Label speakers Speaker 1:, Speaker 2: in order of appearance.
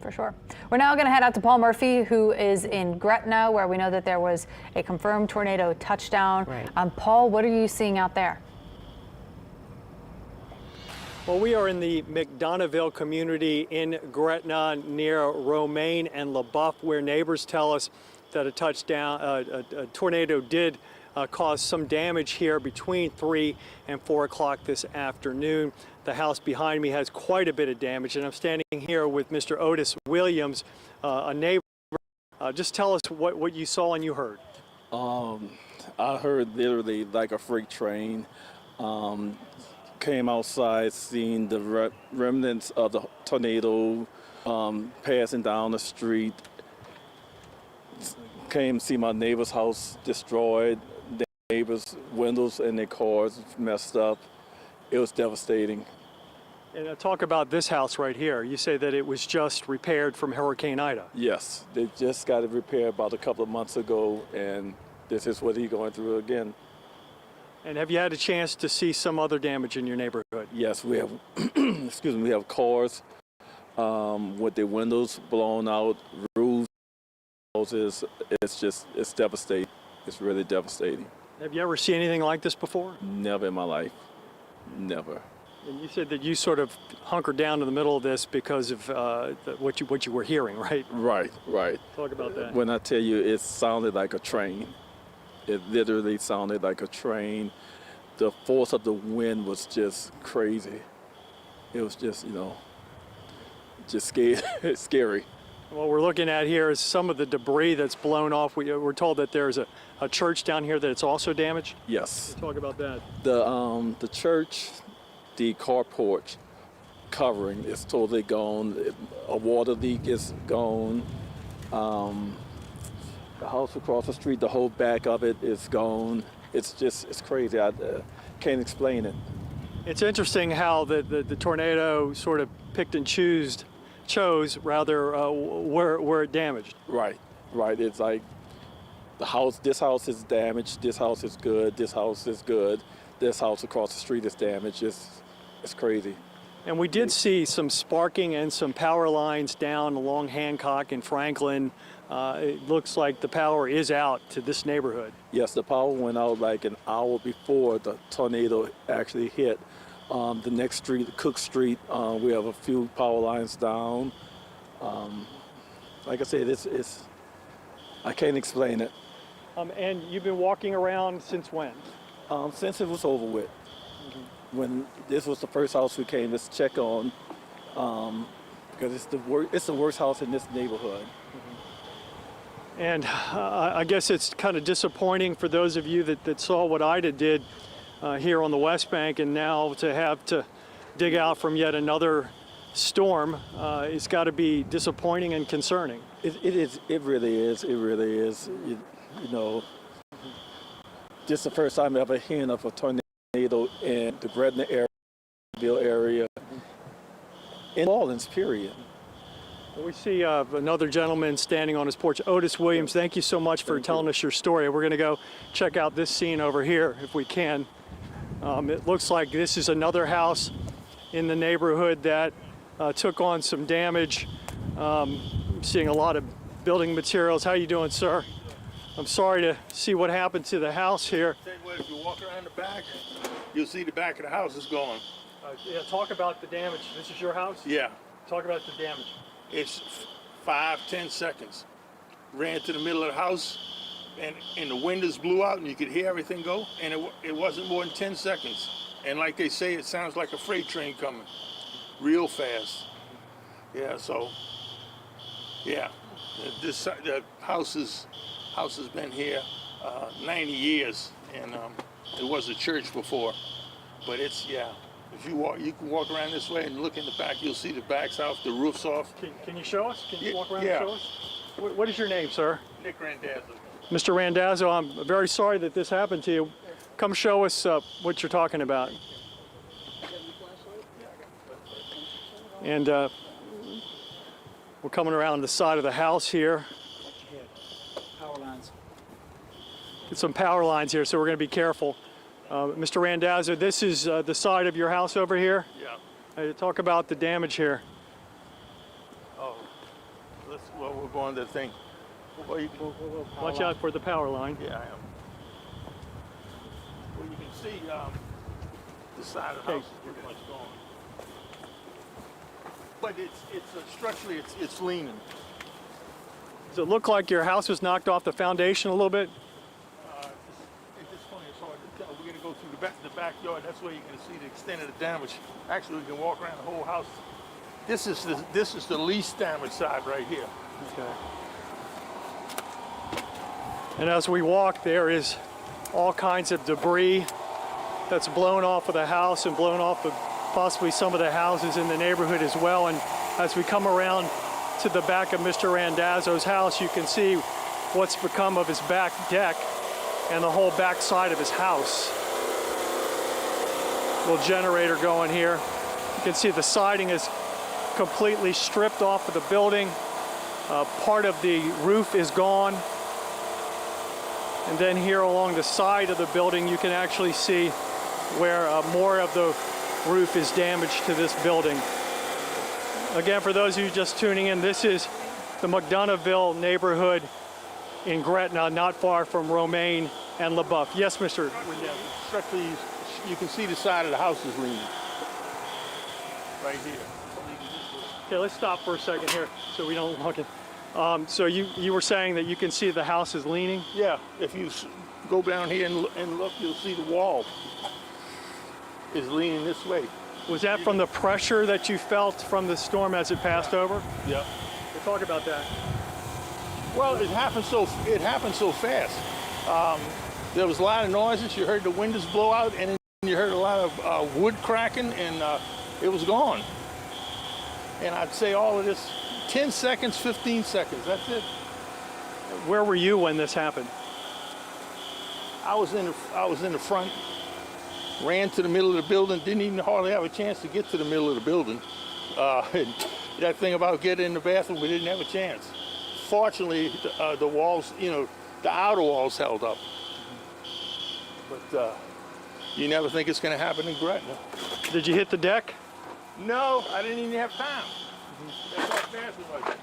Speaker 1: For sure. We're now going to head out to Paul Murphy, who is in Gretna, where we know that there was a confirmed tornado touchdown.
Speaker 2: Right.
Speaker 1: Paul, what are you seeing out there?
Speaker 3: Well, we are in the McDonoughville community in Gretna near Romaine and LaBeouf, where neighbors tell us that a tornado did cause some damage here between 3 and 4 o'clock this afternoon. The house behind me has quite a bit of damage, and I'm standing here with Mr. Otis Williams, a neighbor. Just tell us what you saw and you heard.
Speaker 4: I heard literally like a freight train. Came outside, seeing the remnants of the tornado passing down the street. Came to see my neighbor's house destroyed, the neighbors' windows and their cars messed up. It was devastating.
Speaker 3: And talk about this house right here. You say that it was just repaired from Hurricane Ida.
Speaker 4: Yes, they just got it repaired about a couple of months ago, and this is what he's going through again.
Speaker 3: And have you had a chance to see some other damage in your neighborhood?
Speaker 4: Yes, we have. Excuse me. We have cars with their windows blown out, roofs. It's devastating. It's really devastating.
Speaker 3: Have you ever seen anything like this before?
Speaker 4: Never in my life. Never.
Speaker 3: And you said that you sort of hunkered down in the middle of this because of what you were hearing, right?
Speaker 4: Right.
Speaker 3: Talk about that.
Speaker 4: When I tell you, it sounded like a train. It literally sounded like a train. The force of the wind was just crazy. It was just, just scary.
Speaker 3: What we're looking at here is some of the debris that's blown off. We're told that there's a church down here that it's also damaged.
Speaker 4: Yes.
Speaker 3: Talk about that.
Speaker 4: The church, the carport covering is totally gone. A water leak is gone. The house across the street, the whole back of it is gone. It's crazy. I can't explain it.
Speaker 3: It's interesting how the tornado sort of picked and chose where it damaged.
Speaker 4: Right. It's like this house is damaged, this house is good, this house is good, this house across the street is damaged. It's crazy.
Speaker 3: And we did see some sparking and some power lines down along Hancock and Franklin. It looks like the power is out to this neighborhood.
Speaker 4: Yes, the power went out like an hour before the tornado actually hit. The next street, Cook Street, we have a few power lines down. Like I said, I can't explain it.
Speaker 3: And you've been walking around since when?
Speaker 4: Since it was over with. When this was the first house we came to check on, because it's the worst house in this neighborhood.
Speaker 3: And I guess it's kind of disappointing for those of you that saw what Ida did here on the West Bank, and now to have to dig out from yet another storm. It's got to be disappointing and concerning.
Speaker 4: It is. It really is. It really is. This is the first time ever hearing of a tornado in the Gretna area, in New Orleans, period.
Speaker 3: We see another gentleman standing on his porch. Otis Williams, thank you so much for telling us your story. We're going to go check out this scene over here if we can. It looks like this is another house in the neighborhood that took on some damage. Seeing a lot of building materials. How you doing, sir? I'm sorry to see what happened to the house here.
Speaker 5: If you walk around the back, you'll see the back of the house is gone.
Speaker 3: Yeah, talk about the damage. This is your house?
Speaker 5: Yeah.
Speaker 3: Talk about the damage.
Speaker 5: It's 5-10 seconds. Ran to the middle of the house, and the windows blew out, and you could hear everything go, and it wasn't more than 10 seconds. And like they say, it sounds like a freight train coming, real fast. Yeah, so, yeah, the house has been here 90 years, and it was a church before, but it's, yeah. If you can walk around this way and look in the back, you'll see the back's off, the roof's off.
Speaker 3: Can you show us? Can you walk around
Speaker 5: yeah.
Speaker 3: and show us? What is your name, sir?
Speaker 5: Nick Randazzo.
Speaker 3: Mr. Randazzo, I'm very sorry that this happened to you. Come show us what you're talking about. And we're coming around the side of the house here.
Speaker 2: Power lines.
Speaker 3: Get some power lines here, so we're going to be careful. Mr. Randazzo, this is the side of your house over here?
Speaker 5: Yeah.
Speaker 3: Talk about the damage here.
Speaker 5: Oh, well, we're going to the thing. Well, you can,
Speaker 3: Watch out for the power line.
Speaker 5: yeah, I am. Well, you can see the side of the house is pretty much gone. But it's structurally, it's leaning.
Speaker 3: Does it look like your house was knocked off the foundation a little bit?
Speaker 5: At this point, it's hard to tell. We're going to go through the backyard. That's where you're going to see the extent of the damage. Actually, we can walk around the whole house. This is the least damaged side right here.
Speaker 3: Okay. And as we walk, there is all kinds of debris that's blown off of the house and blown off of possibly some of the houses in the neighborhood as well. And as we come around to the back of Mr. Randazzo's house, you can see what's become of his back deck and the whole back side of his house. Little generator going here. You can see the siding is completely stripped off of the building. Part of the roof is gone. And then here along the side of the building, you can actually see where more of the roof is damaged to this building. Again, for those of you just tuning in, this is the McDonoughville neighborhood in Gretna, not far from Romaine and LaBeouf. Yes, Mr.
Speaker 5: Structurally, you can see the side of the house is leaning. Right here.
Speaker 3: Okay, let's stop for a second here so we don't look at. So you were saying that you can see the house is leaning?
Speaker 5: Yeah, if you go down here and look, you'll see the wall is leaning this way.
Speaker 3: Was that from the pressure that you felt from the storm as it passed over?
Speaker 5: Yeah.
Speaker 3: We'll talk about that.
Speaker 5: Well, it happened so fast. There was a lot of noises. You heard the windows blow out, and then you heard a lot of wood cracking, and it was gone. And I'd say all of this, 10 seconds, 15 seconds, that's it.
Speaker 3: Where were you when this happened?
Speaker 5: I was in the front, ran to the middle of the building, didn't even hardly have a chance to get to the middle of the building. And that thing about getting in the bathroom, we didn't have a chance. Fortunately, the walls, the outer walls held up. But you never think it's going to happen in Gretna.
Speaker 3: Did you hit the deck?
Speaker 5: No, I didn't even have time. That's how fast it was.